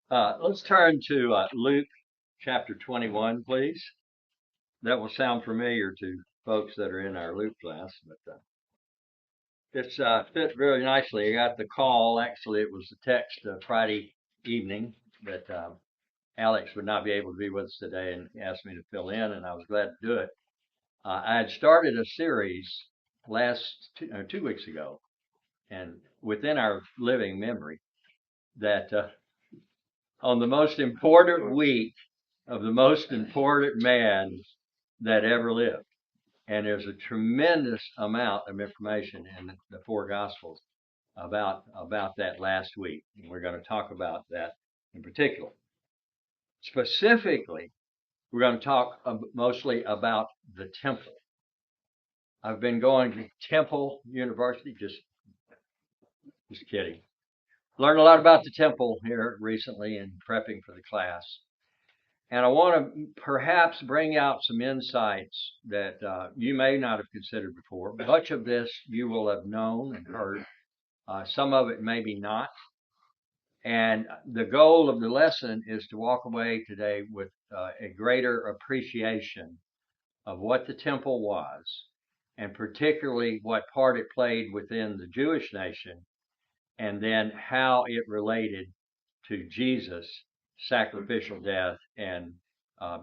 Let's turn to Luke chapter 21, please. That will sound familiar to folks that are in our Luke class, but it's fit very nicely. I got the call. Actually, it was the text Friday evening that Alex would not be able to be with us today and asked me to fill in, and I was glad to do it. I had started a series last 2 weeks ago, and within our living memory, that on the most important week of the most important man that ever lived. And there's a tremendous amount of information in the four Gospels about that last week. And we're going to talk about that in particular. Specifically, we're going to talk mostly about the temple. I've been going to Temple University, just kidding. Learned a lot about the temple here recently in prepping for the class. And I want to perhaps bring out some insights that you may not have considered before. Much of this you will have known and heard. Some of it maybe not. And the goal of the lesson is to walk away today with a greater appreciation of what the temple was, and particularly what part it played within the Jewish nation, and then how it related to Jesus' sacrificial death and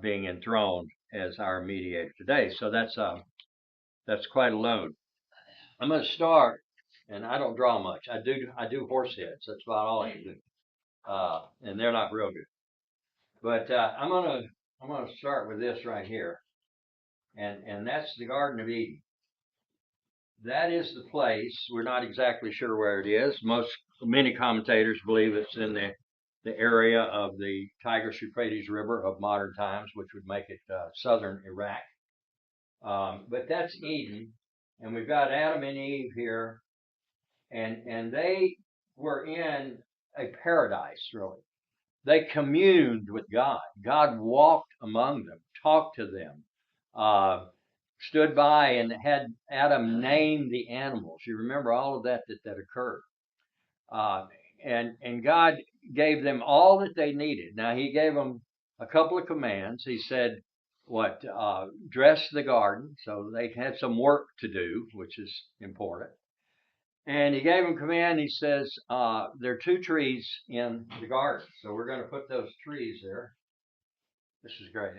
being enthroned as our mediator today. So that's quite a load. I'm going to start, and I don't draw much. I do horse heads. That's about all I can do, and they're not real good. But I'm gonna start with this right here, and that's the Garden of Eden. That is the place. We're not exactly sure where it is. Many commentators believe it's in the area of the Tigris-Euphrates River of modern times, which would make it southern Iraq. But that's Eden, and we've got Adam and Eve here, and they were in a paradise, really. They communed with God. God walked among them, talked to them, stood by and had Adam name the animals. You remember all of that occurred. And God gave them all that they needed. Now, he gave them a couple of commands. He said, dress the garden. So they had some work to do, which is important. And he gave them command. He says, there are two trees in the garden. So we're going to put those trees there. This is great.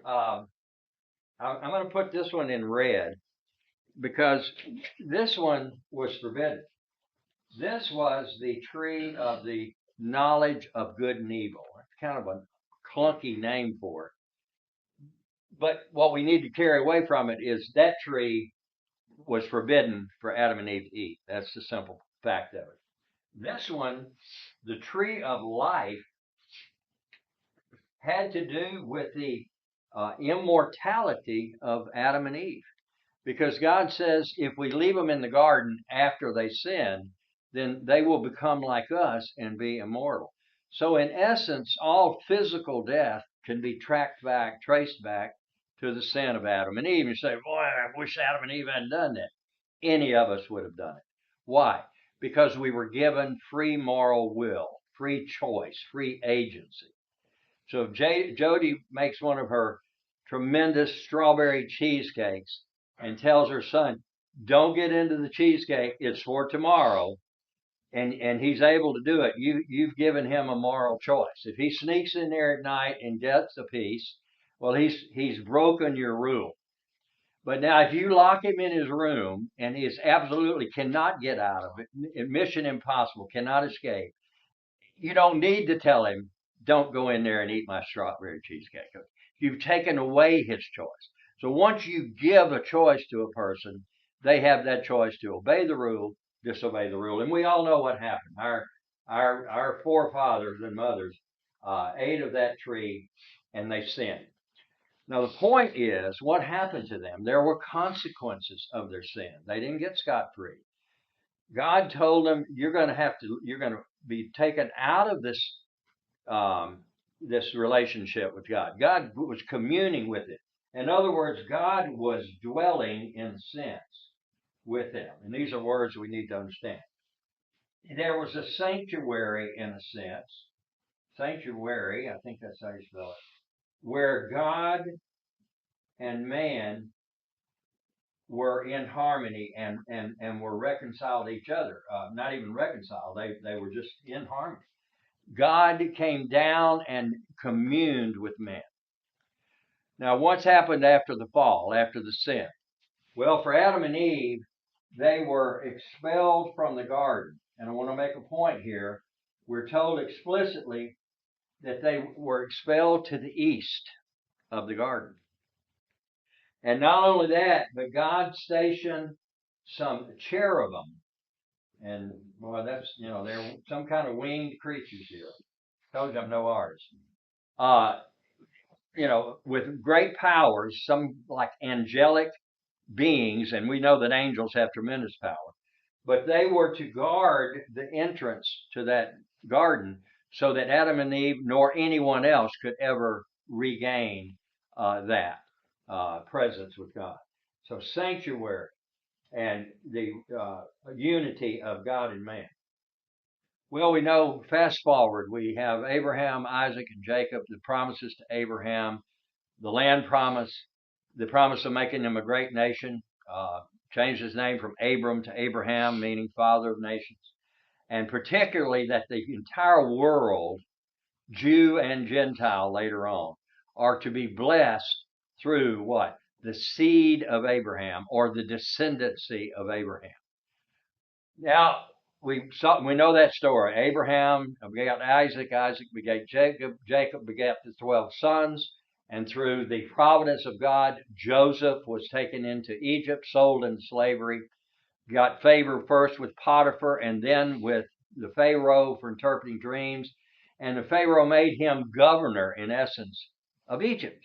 I'm going to put this one in red because this one was forbidden. This was the tree of the knowledge of good and evil. It's kind of a clunky name for it. But what we need to carry away from it is that tree was forbidden for Adam and Eve to eat. That's the simple fact of it. This one, the tree of life, had to do with the immortality of Adam and Eve. Because God says if we leave them in the garden after they sin, then they will become like us and be immortal. So in essence, all physical death can be traced back to the sin of Adam and Eve. You say, boy, I wish Adam and Eve hadn't done that. Any of us would have done it. Why? Because we were given free moral will, free choice, free agency. So if Jody makes one of her tremendous strawberry cheesecakes and tells her son, don't get into the cheesecake, it's for tomorrow, and he's able to do it, you've given him a moral choice. If he sneaks in there at night and gets a piece, well, he's broken your rule. But now if you lock him in his room and he absolutely cannot get out of it, mission impossible, cannot escape, you don't need to tell him, don't go in there and eat my strawberry cheesecake. You've taken away his choice. So once you give a choice to a person, they have that choice to obey the rule, disobey the rule. And we all know what happened. Our forefathers and mothers ate of that tree and they sinned. Now the point is, what happened to them? There were consequences of their sin. They didn't get scot-free. God told them, you're going to be taken out of this relationship with God. God was communing with it. In other words, God was dwelling in sense with them. And these are words we need to understand. there was a sanctuary in a sense. Sanctuary, I think that's how you spell it, where God and man were in harmony and were reconciled to each other. Not even reconciled, they were just in harmony. God came down and communed with man. Now, what's happened after the fall, after the sin? Well, for Adam and Eve, they were expelled from the garden. And I want to make a point here. We're told explicitly that they were expelled to the east of the garden. And not only that, but God stationed some cherubim. And, boy, that's, they're some kind of winged creatures here. Told you I'm no artist. With great powers, some like angelic beings, and we know that angels have tremendous power, but they were to guard the entrance to that garden so that Adam and Eve nor anyone else could ever regain that presence with God. So sanctuary and the unity of God and man. Well, we know, fast forward, we have Abraham, Isaac, and Jacob, the promises to Abraham, the land promise, the promise of making them a great nation, changed his name from Abram to Abraham, meaning father of nations, and particularly that the entire world, Jew and Gentile later on, are to be blessed through what? The seed of Abraham, or the descendancy of Abraham. Now, we know that story. Abraham begat Isaac, Isaac begat Jacob, Jacob begat the 12 sons, and through the providence of God, Joseph was taken into Egypt, sold into slavery, got favor first with Potiphar and then with the Pharaoh for interpreting dreams, and the Pharaoh made him governor, in essence, of Egypt.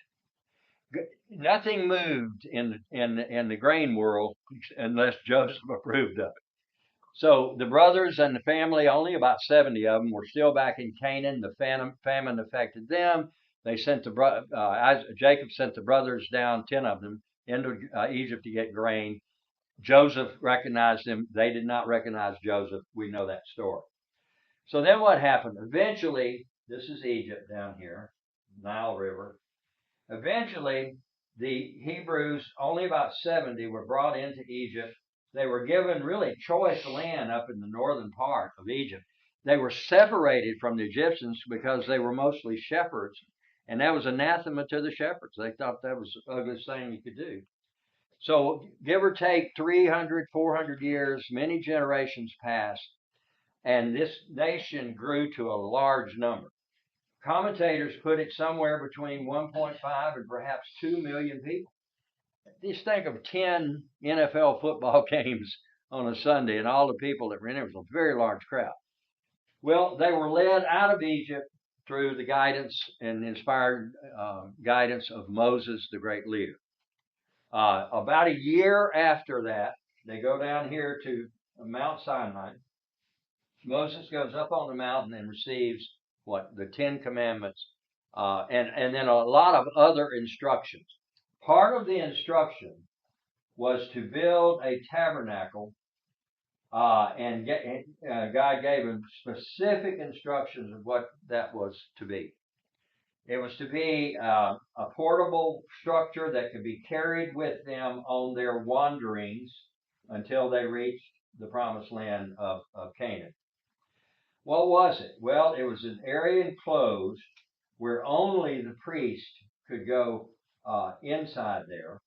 Nothing moved in the grain world unless Joseph approved of it. So the brothers and the family, only about 70 of them, were still back in Canaan. The famine affected them. They sent Jacob sent the brothers down, 10 of them, into Egypt to get grain. Joseph recognized them. They did not recognize Joseph. We know that story. So then what happened? Eventually, this is Egypt down here, Nile River. Eventually, the Hebrews, only about 70, were brought into Egypt. They were given really choice land up in the northern part of Egypt. They were separated from the Egyptians because they were mostly shepherds, and that was anathema to the shepherds. They thought that was the ugliest thing you could do. So give or take 300, 400 years, many generations passed, and this nation grew to a large number. Commentators put it somewhere between 1.5 and perhaps 2 million people. Just think of 10 NFL football games on a Sunday and all the people that were in it. It was a very large crowd. Well, they were led out of Egypt through the guidance and inspired guidance of Moses, the great leader. About a year after that, they go down here to Mount Sinai. Moses goes up on the mountain and receives the 10 Commandments, and then a lot of other instructions. Part of the instruction was to build a tabernacle, and God gave him specific instructions of what that was to be. It was to be a portable structure that could be carried with them on their wanderings until they reached the promised land of Canaan. What was it? Well, it was an area enclosed where only the priest could go inside there.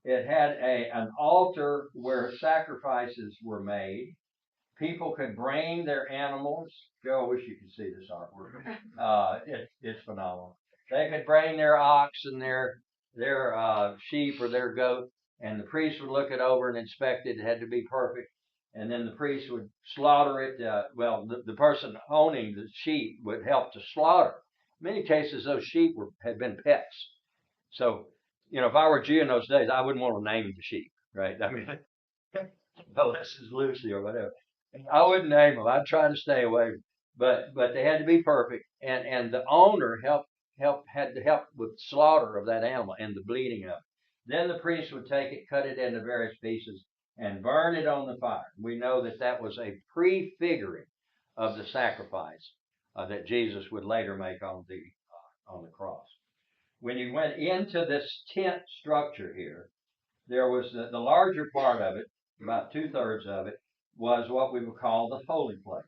It had an altar where sacrifices were made. People could bring their animals. Joe, I wish you could see this artwork. It's phenomenal. They could bring their ox and their sheep or their goat, and the priest would look it over and inspect it. It had to be perfect. And then the priest would slaughter it. The person owning the sheep would help to slaughter. In many cases, those sheep had been pets. So, if I were a Jew in those days, I wouldn't want to name the sheep, right? I mean, oh, this is Lucy or whatever. I wouldn't name them. I'd try to stay away. But they had to be perfect, and the owner had to help with slaughter of that animal and the bleeding of it. Then the priest would take it, cut it into various pieces, and burn it on the fire. We know that that was a prefiguring of the sacrifice that Jesus would later make on the cross. When you went into this tent structure here, there was the larger part of it, about 2/3 of it, was what we would call the holy place.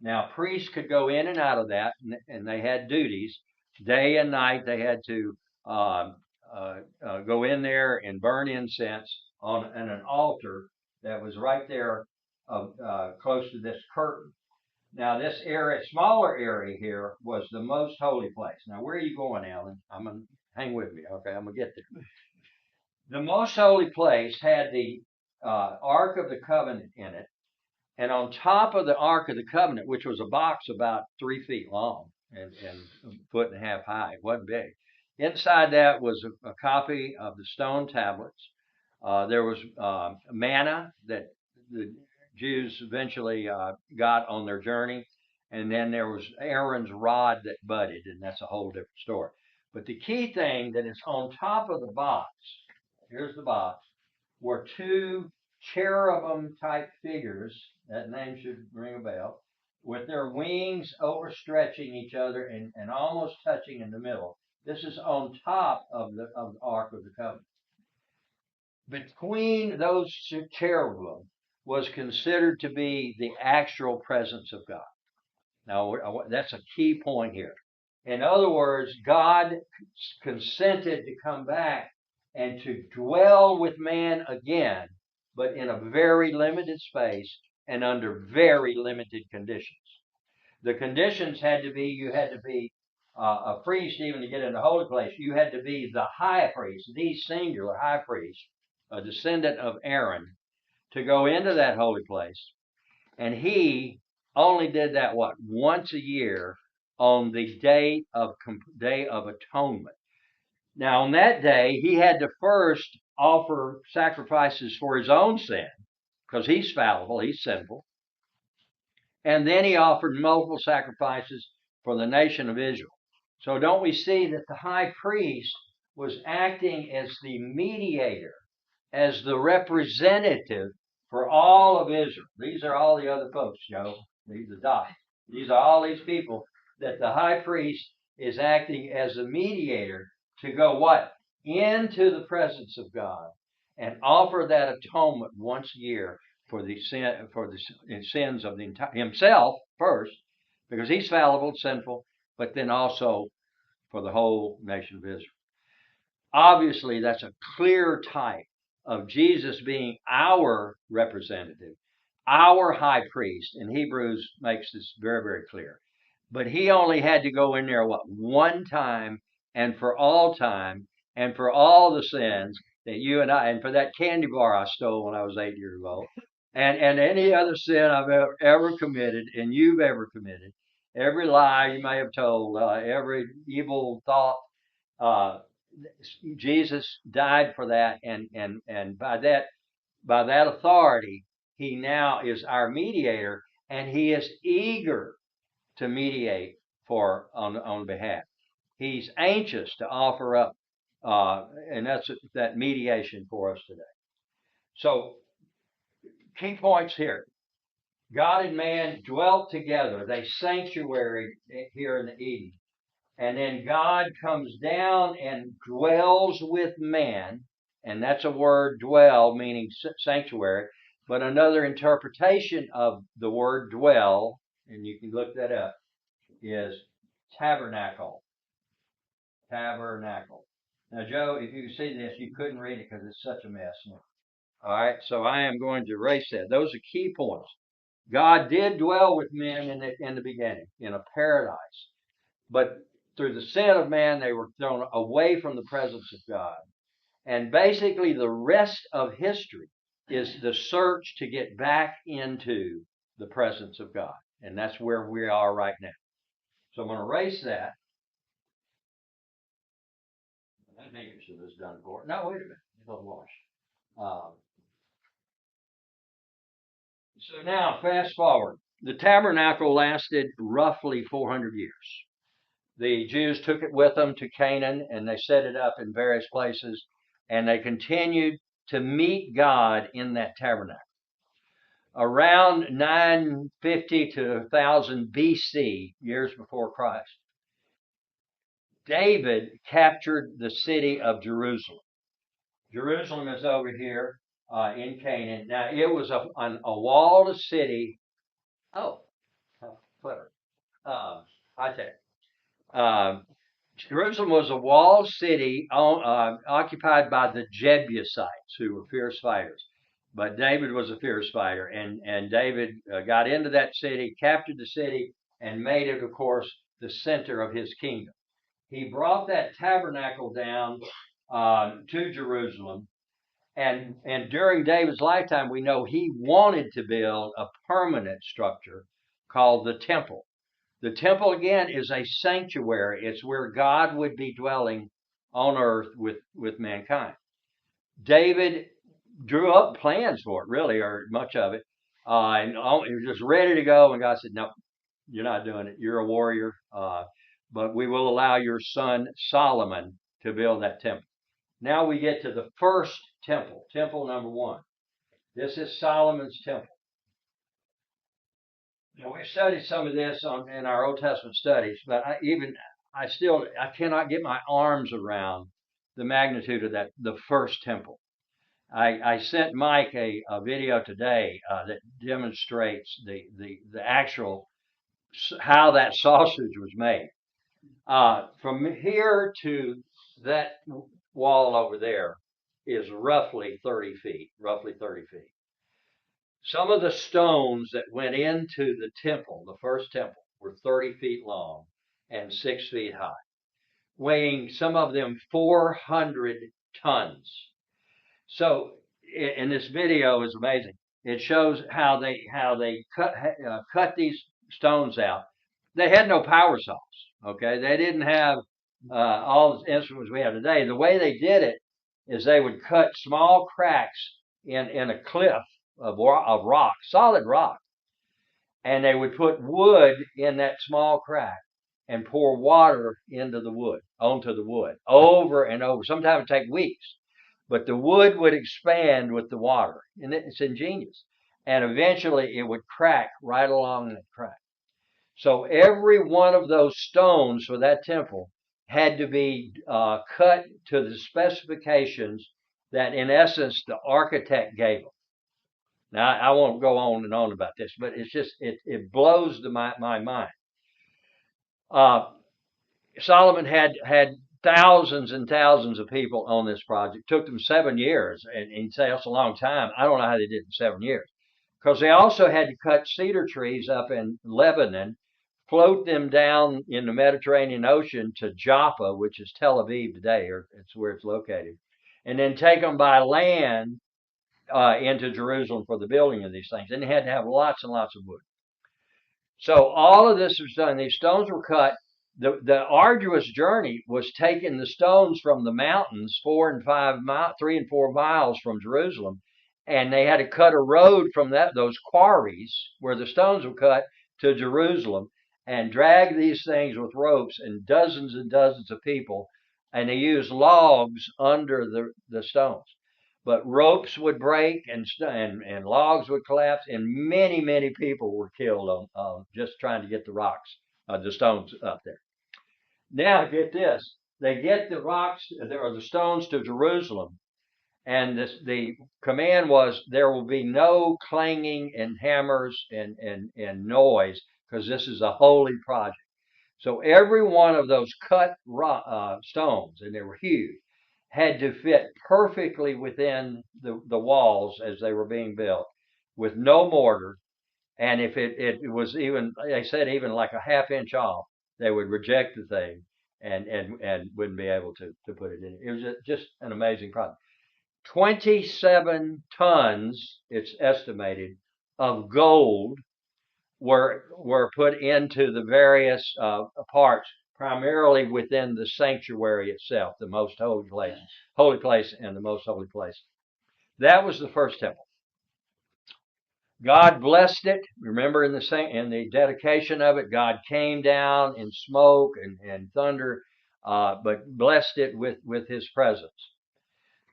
Now, priests could go in and out of that, and they had duties. Day and night, they had to go in there and burn incense on an altar that was right there close to this curtain. Now, this area, smaller area here, was the most holy place. Now, where are you going, Alan? I'm going to hang with me. Okay, I'm going to get there. The most holy place had the Ark of the Covenant in it, and on top of the Ark of the Covenant, which was a box about 3 feet long and a foot and a half high, it wasn't big. Inside that was a copy of the stone tablets. There was manna that the Jews eventually got on their journey, and then there was Aaron's rod that budded, and that's a whole different story. But the key thing that is on top of the box, here's the box, were 2 cherubim type figures, that name should ring a bell, with their wings overstretching each other and almost touching in the middle. This is on top of the Ark of the Covenant. Between those cherubim was considered to be the actual presence of God. Now, that's a key point here. In other words, God consented to come back and to dwell with man again, but in a very limited space and under very limited conditions. The conditions had to be, you had to be a priest even to get in the holy place. You had to be the high priest, the singular high priest, a descendant of Aaron, to go into that holy place. And he only did that, once a year on the Day of Atonement. Now, on that day, he had to first offer sacrifices for his own sin, because he's fallible, he's sinful. And then he offered multiple sacrifices for the nation of Israel. So don't we see that the high priest was acting as the mediator, as the representative for all of Israel? These are all the other folks, Joe. These are Doc. These are all these people that the high priest is acting as a mediator to go into the presence of God and offer that atonement once a year for the sins of himself first, because he's fallible, sinful, but then also for the whole nation of Israel. Obviously, that's a clear type of Jesus being our representative, our high priest, and Hebrews makes this very, very clear. But he only had to go in there, one time and for all time and for all the sins that you and I, and for that candy bar I stole when I was 8 years old, and any other sin I've ever committed and you've ever committed, every lie you may have told, every evil thought, Jesus died for that, and by that authority, he now is our mediator, and he is eager to mediate on behalf. He's anxious to offer up, and that's that mediation for us today. So, key points here. God and man dwelt together. They sanctuary here in the Eden. And then God comes down and dwells with man. And that's a word, dwell, meaning sanctuary. But another interpretation of the word dwell, and you can look that up, is tabernacle. Tabernacle. Now, Joe, if you see this, you couldn't read it because it's such a mess. All right, so I am going to erase that. Those are key points. God did dwell with men in the beginning, in a paradise. But through the sin of man, they were thrown away from the presence of God. And basically, the rest of history is the search to get back into the presence of God. And that's where we are right now. So I'm going to erase that. That handkerchief is done for it. No, wait a minute. It'll wash. So now, fast forward. The tabernacle lasted roughly 400 years. The Jews took it with them to Canaan, and they set it up in various places, and they continued to meet God in that tabernacle. Around 950 to 1000 BC, years before Christ, David captured the city of Jerusalem. Jerusalem is over here in Canaan. Now, it was a walled city. Oh, how clever. High tech. Jerusalem was a walled city occupied by the Jebusites, who were fierce fighters. But David was a fierce fighter, and David got into that city, captured the city, and made it, of course, the center of his kingdom. He brought that tabernacle down to Jerusalem, and during David's lifetime, we know he wanted to build a permanent structure called the temple. The temple, again, is a sanctuary. It's where God would be dwelling on earth with mankind. David drew up plans for it, really, or much of it, and he was just ready to go. And God said, "No, you're not doing it. You're a warrior, but we will allow your son Solomon to build that temple." Now we get to the first temple, temple number 1. This is Solomon's temple. Now, we've studied some of this in our Old Testament studies, but I cannot get my arms around the magnitude of the first temple. I sent Mike a video today that demonstrates the actual how that sausage was made. From here to that wall over there is roughly 30 feet. Some of the stones that went into the temple, the first temple, were 30 feet long and 6 feet high, weighing some of them 400 tons. So, and this video is amazing. It shows how they cut these stones out. They had no power saws. Okay, they didn't have all the instruments we have today. The way they did it is they would cut small cracks in a cliff of rock, solid rock, and they would put wood in that small crack and pour water onto the wood, over and over. Sometimes it would take weeks, but the wood would expand with the water, and it's ingenious. And eventually, it would crack right along that crack. So every one of those stones for that temple had to be cut to the specifications that, in essence, the architect gave them. Now, I won't go on and on about this, but it's just, it blows my mind. Solomon had thousands and thousands of people on this project. It took them 7 years, and he'd say that's a long time. I don't know how they did it in 7 years, because they also had to cut cedar trees up in Lebanon, float them down in the Mediterranean Ocean to Joppa, which is Tel Aviv today, or it's where it's located, and then take them by land into Jerusalem for the building of these things. And they had to have lots and lots of wood. So all of this was done. These stones were cut. The arduous journey was taking the stones from the mountains 3 and 4 miles from Jerusalem, and they had to cut a road from those quarries where the stones were cut to Jerusalem, and drag these things with ropes, and dozens of people, and they used logs under the stones. But ropes would break, and logs would collapse, and many people were killed on just trying to get the stones up there. Now get this: they get the stones to Jerusalem, and the command was there will be no clanging and hammers and noise, because this is a holy project. So every one of those cut stones, and they were huge, had to fit perfectly within the walls as they were being built, with no mortar. And if it was even, they said, even like a ½ inch off, they would reject the thing and wouldn't be able to put it in. It was just an amazing project. 27 tons, it's estimated, of gold were put into the various parts, primarily within the sanctuary itself, the most holy place, and the most holy place. That was the first temple. God blessed it. Remember, in the dedication of it, God came down in smoke and thunder, but blessed it with His presence.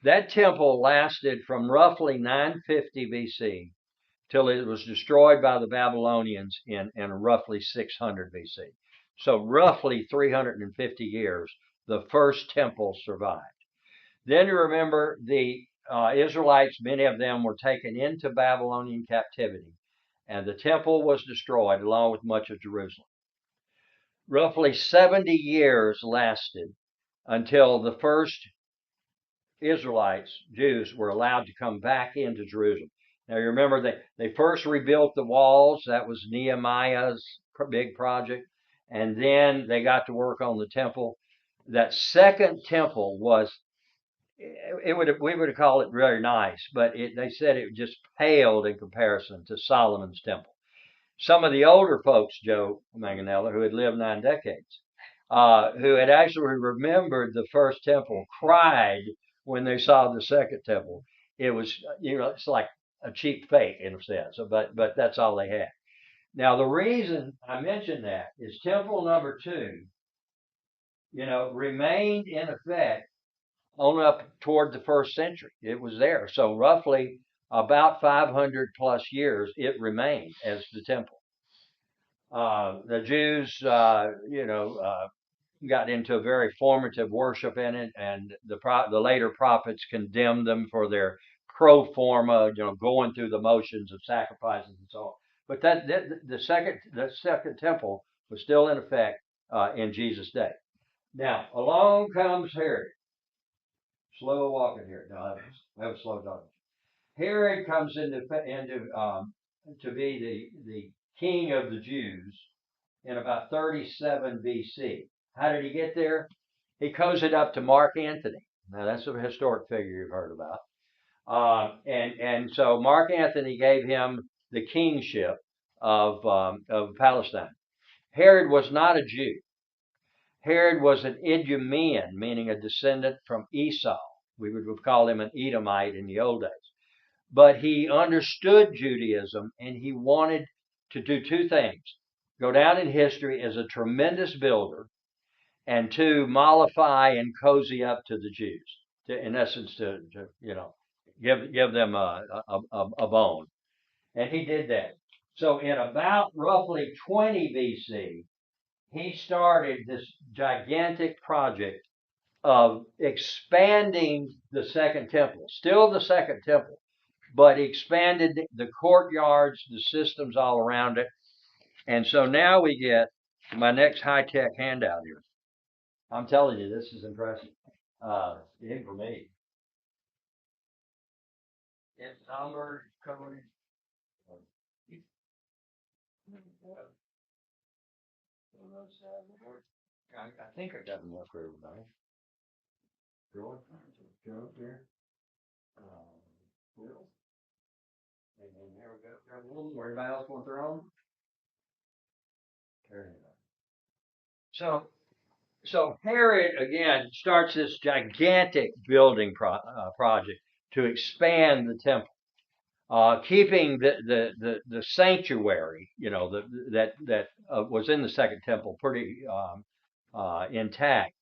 That temple lasted from roughly 950 BC till it was destroyed by the Babylonians in roughly 600 BC. So roughly 350 years, the first temple survived. Then you remember the Israelites, many of them were taken into Babylonian captivity, and the temple was destroyed along with much of Jerusalem. Roughly 70 years lasted until the first Israelites, Jews, were allowed to come back into Jerusalem. Now you remember they first rebuilt the walls. That was Nehemiah's big project. And then they got to work on the temple. That second temple was, we would call it very nice, but they said it just paled in comparison to Solomon's temple. Some of the older folks, Joe Manganella, who had lived 9 decades, who had actually remembered the first temple, cried when they saw the second temple. It was, it's like a cheap fake in a sense, but that's all they had. Now, the reason I mention that is temple number 2, remained in effect on up toward the first century. It was there. So roughly about 500 plus years, it remained as the temple. The Jews, got into a very formative worship in it, and the later prophets condemned them for their pro forma, going through the motions of sacrifices and so on. But the second temple was still in effect in Jesus' day. Now along comes Herod. Slow walking here. No, I have a slow talking. Herod comes into to be the king of the Jews in about 37 BC. How did he get there? He cozied up to Mark Antony. Now that's a historic figure you've heard about, and so Mark Antony gave him the kingship of Palestine. Herod was not a Jew. Herod was an Idumean, meaning a descendant from Esau. We would call him an Edomite in the old days. But he understood Judaism, and he wanted to do 2 things: go down in history as a tremendous builder, and 2, mollify and cozy up to the Jews, in essence, to give them a bone. And he did that. So in about roughly 20 BC, he started this gigantic project of expanding the second temple, still the second temple, but expanded the courtyards, the systems all around it. And so now we get my next high-tech handout here. I'm telling you, this is impressive. Even for me. It's numbered, coded. I think I got enough for everybody. Go up here. And then there we go. Got a little more. Everybody else want their own? Carry it on. So Herod again starts this gigantic building project to expand the temple, keeping the sanctuary, that was in the second temple pretty intact,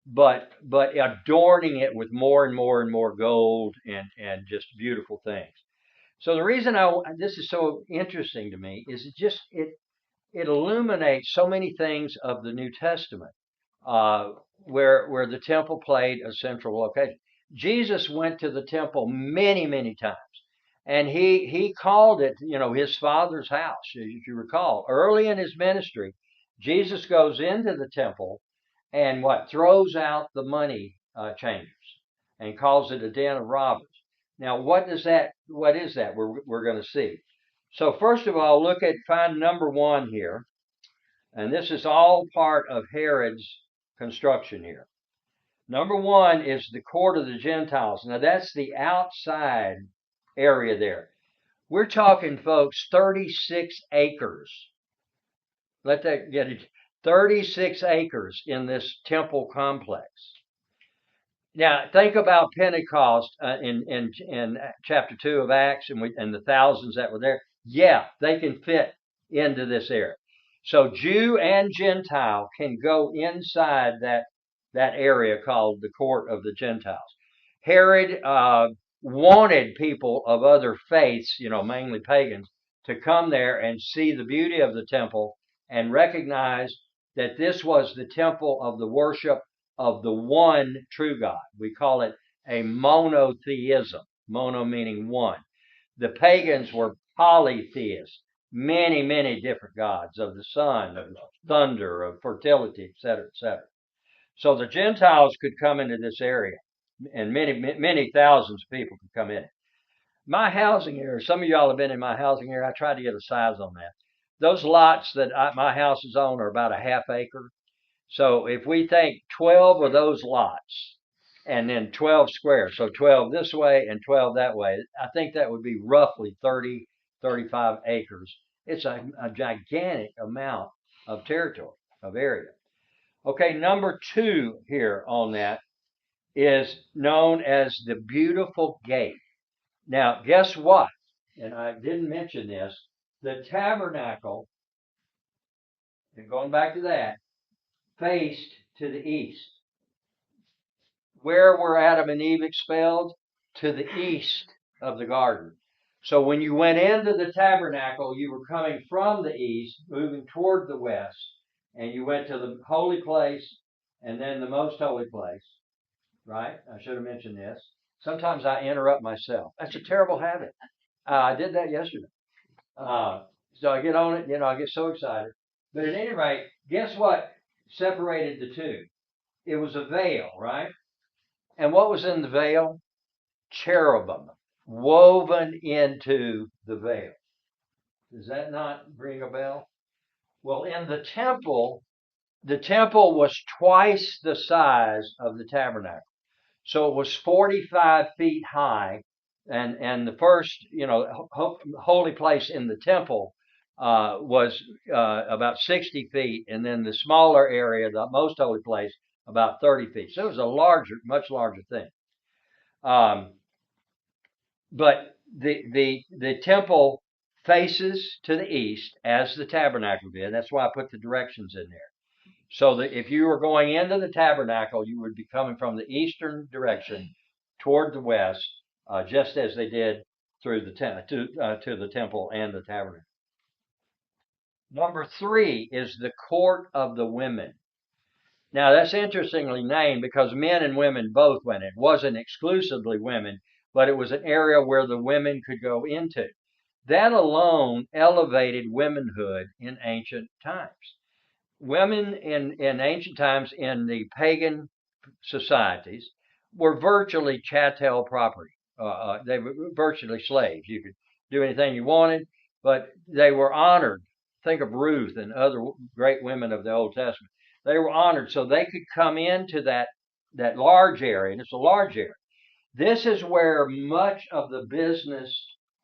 but adorning it with more and more and more gold and just beautiful things. So the reason this is so interesting to me is it illuminates so many things of the New Testament, where the temple played a central location. Jesus went to the temple many, many times, and he called it, his Father's house. If you recall, early in his ministry, Jesus goes into the temple and throws out the money changers and calls it a den of robbers. Now, what is that? We're going to see. So first of all, find number 1 here. And this is all part of Herod's construction here. Number 1 is the court of the Gentiles. Now that's the outside area there. We're talking, folks, 36 acres. Let that get it. 36 acres in this temple complex. Now think about Pentecost in chapter 2 of Acts and the thousands that were there. Yeah, they can fit into this area. So Jew and Gentile can go inside that area called the court of the Gentiles. Herod wanted people of other faiths, mainly pagans, to come there and see the beauty of the temple and recognize that this was the temple of the worship of the one true God. We call it a monotheism, mono meaning one. The pagans were polytheists, many, many different gods of the sun, of thunder, of fertility, etc., etc. So the Gentiles could come into this area, and many, many thousands of people could come in. My housing area, some of y'all have been in my housing area. I tried to get a size on that. Those lots that my house is on are about a half acre. So if we think 12 of those lots and then 12 squares, so 12 this way and 12 that way, I think that would be roughly 30, 35 acres. It's a gigantic amount of territory, of area. Okay, number 2 here on that is known as the Beautiful Gate. Now, guess what? And I didn't mention this. The tabernacle, and going back to that, faced to the east. Where were Adam and Eve expelled? To the east of the garden. So when you went into the tabernacle, you were coming from the east, moving toward the west, and you went to the holy place and then the most holy place. Right? I should have mentioned this. Sometimes I interrupt myself. That's a terrible habit. I did that yesterday. So I get on it, I get so excited. But at any rate, guess what separated the two? It was a veil, right? And what was in the veil? Cherubim woven into the veil. Does that not ring a bell? Well, in the temple was twice the size of the tabernacle. So it was 45 feet high, and the first, holy place in the temple was about 60 feet, and then the smaller area, the most holy place, about 30 feet. So it was a much larger thing. But the temple faces to the east as the tabernacle did. That's why I put the directions in there. So that if you were going into the tabernacle, you would be coming from the eastern direction toward the west, just as they did through the to the temple and the tabernacle. Number 3 is the court of the women. Now that's interestingly named because men and women both went in. It wasn't exclusively women, but it was an area where the women could go into. That alone elevated womanhood in ancient times. Women in ancient times in the pagan societies were virtually chattel property. They were virtually slaves. You could do anything you wanted, but they were honored. Think of Ruth and other great women of the Old Testament. They were honored, so they could come into that large area, and it's a large area. This is where much of the business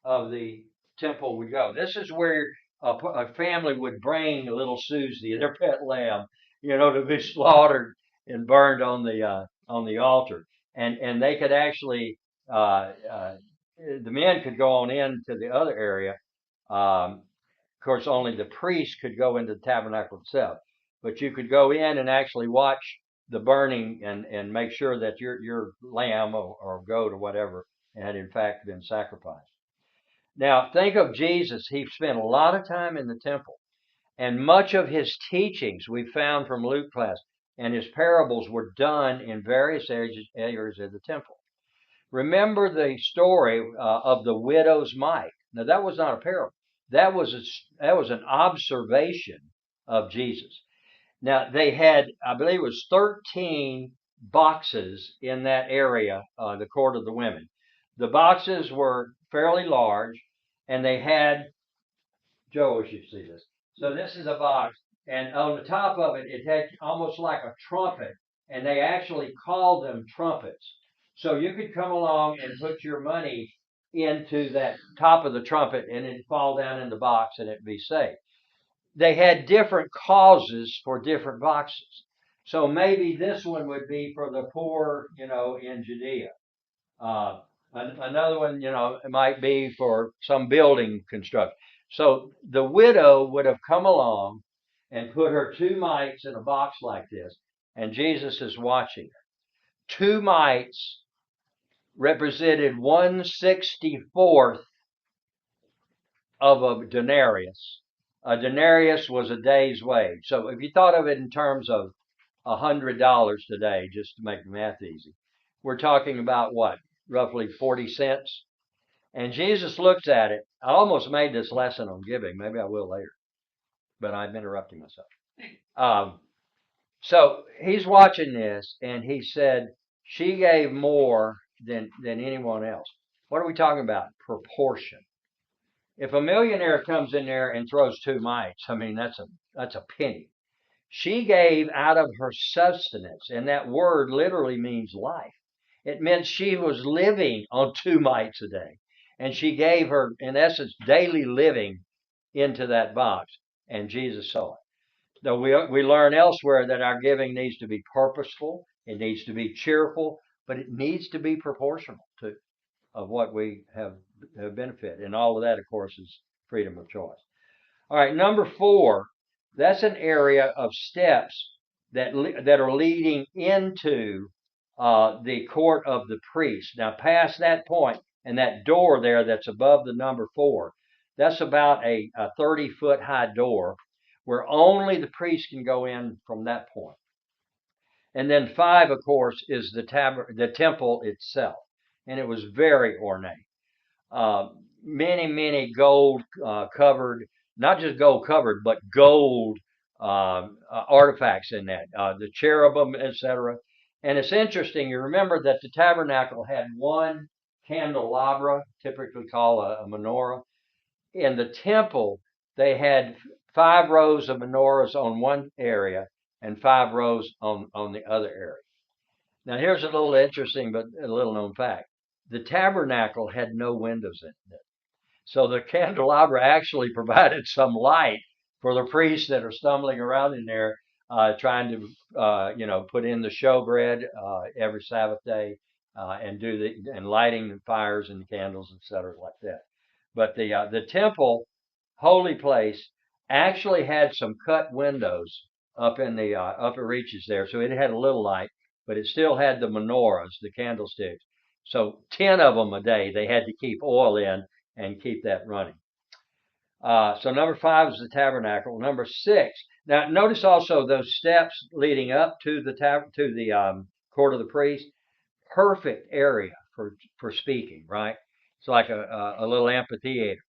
of the temple would go. This is where a family would bring little Susie, their pet lamb, to be slaughtered and burned on the altar, and they could actually the men could go on into the other area. Of course, only the priest could go into the tabernacle itself, but you could go in and actually watch the burning and make sure that your lamb or goat or whatever had in fact been sacrificed. Now, think of Jesus. He spent a lot of time in the temple, and much of his teachings we found from Luke class, and his parables were done in various areas of the temple. Remember the story of the widow's mite. Now, that was not a parable. That was an observation of Jesus. Now, they had, I believe it was 13 boxes in that area, the court of the women. The boxes were fairly large, and they had, Joe, we should see this. So this is a box, and on the top of it, it had almost like a trumpet, and they actually called them trumpets. So you could come along and put your money into that top of the trumpet, and it'd fall down in the box, and it'd be safe. They had different causes for different boxes. So maybe this one would be for the poor, in Judea. Another one, it might be for some building construction. So the widow would have come along and put her 2 mites in a box like this, and Jesus is watching her. 2 mites represented 1/64th of a denarius. A denarius was a day's wage. So if you thought of it in terms of $100 today, just to make the math easy, we're talking about what? Roughly 40 cents. And Jesus looks at it. I almost made this lesson on giving. Maybe I will later, but I'm interrupting myself. So he's watching this, and he said, she gave more than anyone else. What are we talking about? Proportion. If a millionaire comes in there and throws 2 mites, I mean, that's a penny. She gave out of her sustenance, and that word literally means life. It meant she was living on 2 mites a day. And she gave her, in essence, daily living into that box. And Jesus saw it. Though we learn elsewhere that our giving needs to be purposeful, it needs to be cheerful, but it needs to be proportional to of what we have benefit. And all of that, of course, is freedom of choice. All right, number 4, that's an area of steps that are leading into the court of the priest. Now, past that point and that door there that's above the number 4, that's about a 30-foot high door where only the priest can go in from that point. And then 5, of course, is the temple itself, and it was very ornate. Many gold covered, not just gold covered, but gold artifacts in that, the cherubim, etc. And it's interesting, you remember that the tabernacle had one candelabra, typically called a menorah. In the temple, they had 5 rows of menorahs on one area and 5 rows on the other area. Now, here's a little interesting but a little known fact. The tabernacle had no windows in it. So the candelabra actually provided some light for the priests that are stumbling around in there, trying to, put in the showbread every Sabbath day, and lighting the fires and the candles, etc., like that. But the temple, holy place, actually had some cut windows up in the upper reaches there, so it had a little light, but it still had the menorahs, the candlesticks. So 10 of them a day they had to keep oil in and keep that running. So number 5 is the tabernacle. Number 6. Now notice also those steps leading up to the court of the priest. Perfect area for speaking, right? It's like a little amphitheater.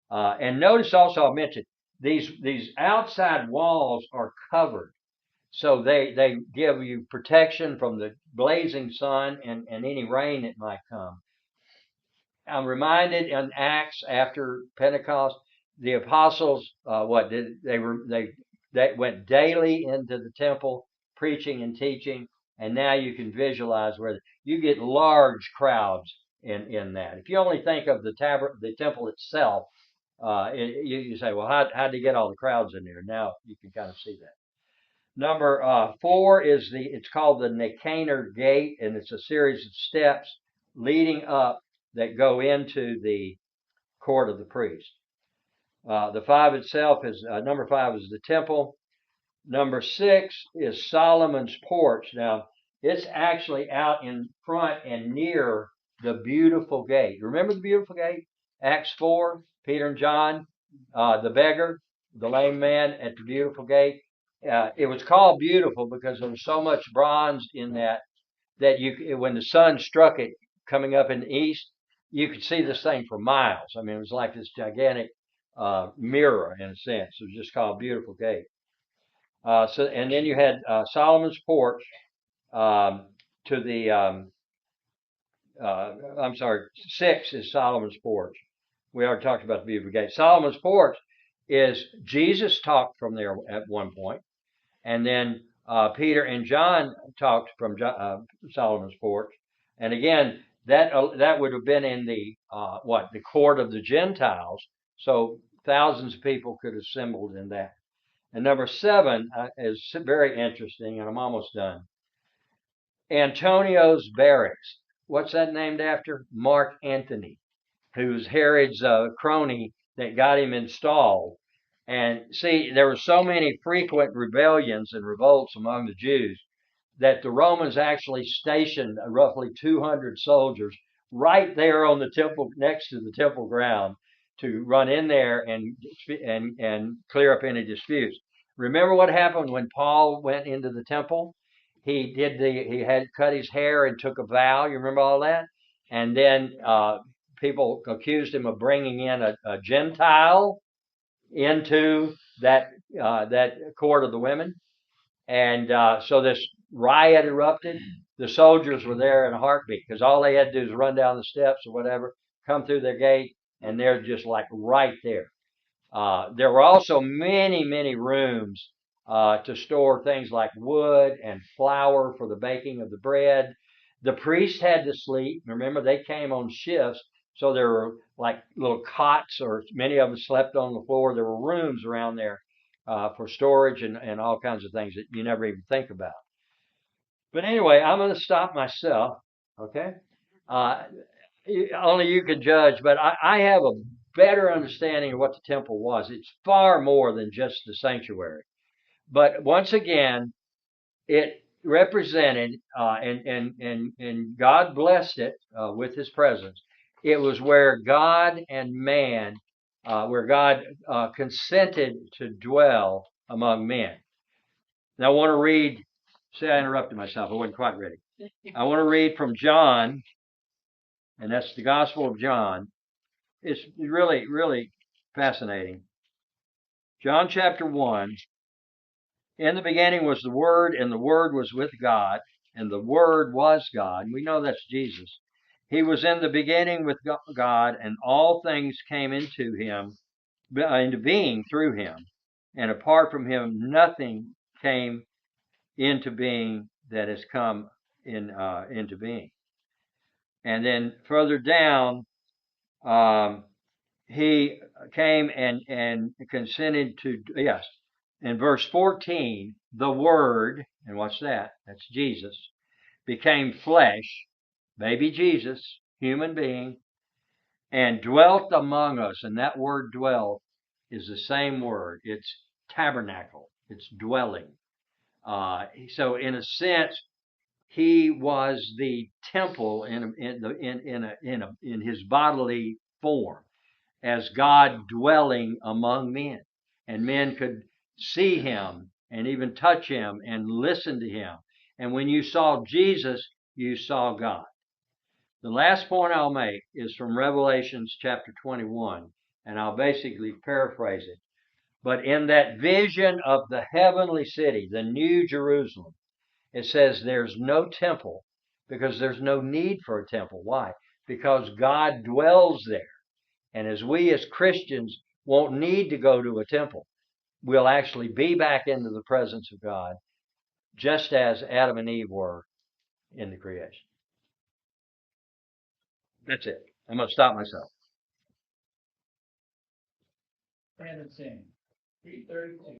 And notice also I mentioned these outside walls are covered, so they give you protection from the blazing sun and any rain that might come. I'm reminded in Acts after Pentecost, the apostles they went daily into the temple preaching and teaching, and now you can visualize where you get large crowds in that. If you only think of the temple itself, you say, well, how did they get all the crowds in there? Now you can kind of see that. Number 4 is it's called the Nicanor Gate, and it's a series of steps leading up that go into the court of the priest. The 5 itself is number 5 is the temple. Number 6 is Solomon's porch. Now it's actually out in front and near the beautiful gate. Remember the beautiful gate? Acts 4, Peter and John, the beggar, the lame man at the beautiful gate. It was called beautiful because there was so much bronze in that when the sun struck it coming up in the east, you could see this thing for miles. I mean, it was like this gigantic mirror in a sense. It was just called Beautiful Gate. And then you had Solomon's porch to the. I'm sorry, 6 is Solomon's porch. We already talked about the Beautiful Gate. Solomon's porch is Jesus talked from there at one point, and then Peter and John talked from Solomon's porch, and again that would have been in the court of the Gentiles, so thousands of people could have assembled in that. And number 7 is very interesting, and I'm almost done. Antonio's barracks. What's that named after? Mark Antony, who's Herod's crony that got him installed. And see, there were so many frequent rebellions and revolts among the Jews that the Romans actually stationed roughly 200 soldiers right there on the temple, next to the temple ground, to run in there and clear up any disputes. Remember what happened when Paul went into the temple? He had cut his hair and took a vow. You remember all that? And then people accused him of bringing in a Gentile into that court of the women. And so this riot erupted. The soldiers were there in a heartbeat because all they had to do is run down the steps or whatever, come through their gate, and they're just like right there. There were also many, many rooms to store things like wood and flour for the baking of the bread. The priest had to sleep. Remember, they came on shifts, so there were like little cots, or many of them slept on the floor. There were rooms around there for storage and all kinds of things that you never even think about. But anyway, I'm going to stop myself. Okay. Uh, Only you can judge, but I have a better understanding of what the temple was. It's far more than just the sanctuary. But once again, it represented, and God blessed it with His presence. It was where God and man, where God consented to dwell among men. Now I want to read. See, I interrupted myself. I wasn't quite ready. I want to read from John, and that's the Gospel of John. It's really, really fascinating. John chapter 1. In the beginning was the Word, and the Word was with God, and the Word was God. We know that's Jesus. He was in the beginning with God, and all things came into him, into being through him. And apart from him, nothing came into being that has come into being. And then further down, he came and consented to, yes, in verse 14, the Word, and what's that? That's Jesus, became flesh, baby Jesus, human being, and dwelt among us. And that word dwelt is the same word. It's tabernacle. It's dwelling. So in a sense, he was the temple in his bodily form, as God dwelling among men. And men could see him and even touch him and listen to him. And when you saw Jesus, you saw God. The last point I'll make is from Revelations chapter 21, and I'll basically paraphrase it. But in that vision of the heavenly city, the New Jerusalem, it says there's no temple because there's no need for a temple. Why? Because God dwells there. And as we as Christians won't need to go to a temple, we'll actually be back into the presence of God, just as Adam and Eve were in the creation. That's it. I'm going to stop myself.